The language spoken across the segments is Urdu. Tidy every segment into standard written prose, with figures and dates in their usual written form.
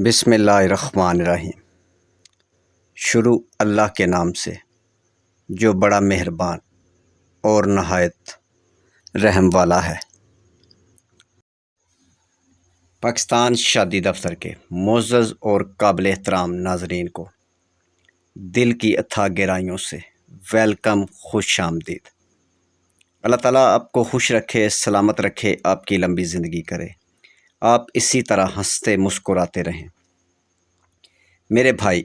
بسم اللہ الرحمن الرحیم۔ شروع اللہ کے نام سے جو بڑا مہربان اور نہایت رحم والا ہے۔ پاکستان شادی دفتر کے معزز اور قابل احترام ناظرین کو دل کی اتھاہ گہرائیوں سے ویلکم، خوش آمدید۔ اللہ تعالیٰ آپ کو خوش رکھے، سلامت رکھے، آپ کی لمبی زندگی کرے، آپ اسی طرح ہنستے مسکراتے رہیں۔ میرے بھائی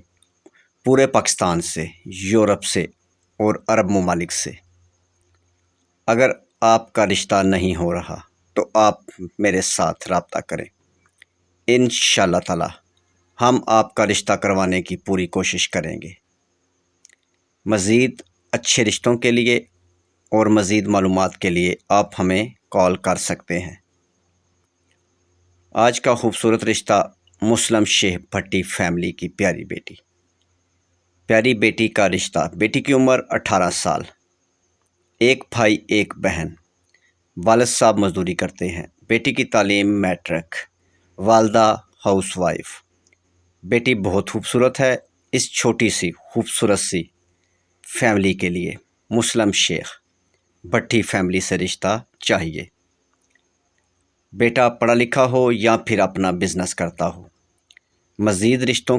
پورے پاکستان سے، یورپ سے اور عرب ممالک سے، اگر آپ کا رشتہ نہیں ہو رہا تو آپ میرے ساتھ رابطہ کریں۔ انشاءاللہ تعالی ہم آپ کا رشتہ کروانے کی پوری کوشش کریں گے۔ مزید اچھے رشتوں کے لیے اور مزید معلومات کے لیے آپ ہمیں کال کر سکتے ہیں۔ آج کا خوبصورت رشتہ مسلم شیخ بھٹی فیملی کی پیاری بیٹی کا رشتہ۔ بیٹی کی عمر 18 سال، ایک بھائی ایک بہن، والد صاحب مزدوری کرتے ہیں، بیٹی کی تعلیم میٹرک، والدہ ہاؤس وائف۔ بیٹی بہت خوبصورت ہے۔ اس چھوٹی سی خوبصورت سی فیملی کے لیے مسلم شیخ بھٹی فیملی سے رشتہ چاہیے۔ بیٹا پڑھا لکھا ہو یا پھر اپنا بزنس کرتا ہو۔ مزید رشتوں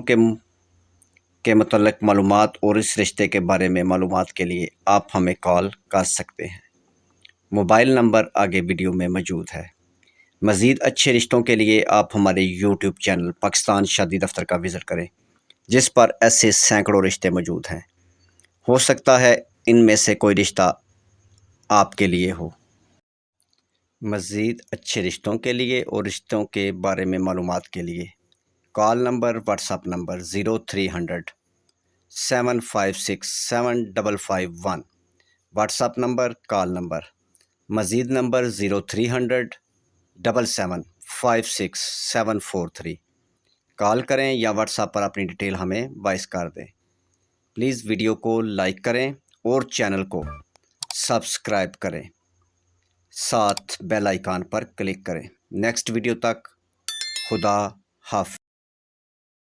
کے متعلق معلومات اور اس رشتے کے بارے میں معلومات کے لیے آپ ہمیں کال کر سکتے ہیں۔ موبائل نمبر آگے ویڈیو میں موجود ہے۔ مزید اچھے رشتوں کے لیے آپ ہمارے یوٹیوب چینل پاکستان شادی دفتر کا وزٹ کریں، جس پر ایسے سینکڑوں رشتے موجود ہیں۔ ہو سکتا ہے ان میں سے کوئی رشتہ آپ کے لیے ہو۔ مزید اچھے رشتوں کے لیے اور رشتوں کے بارے میں معلومات کے لیے call number, what's app number 0300 756 7551، what's app number, call number, مزید نمبر 0300 7756 743۔ کال کریں یا واٹس ایپ پر اپنی ڈیٹیل ہمیں وائس کر دیں۔ پلیز ویڈیو کو لائک کریں اور چینل کو سبسکرائب کریں، ساتھ بیل آئیکن پر کلک کریں۔ نیکسٹ ویڈیو تک خدا حافظ۔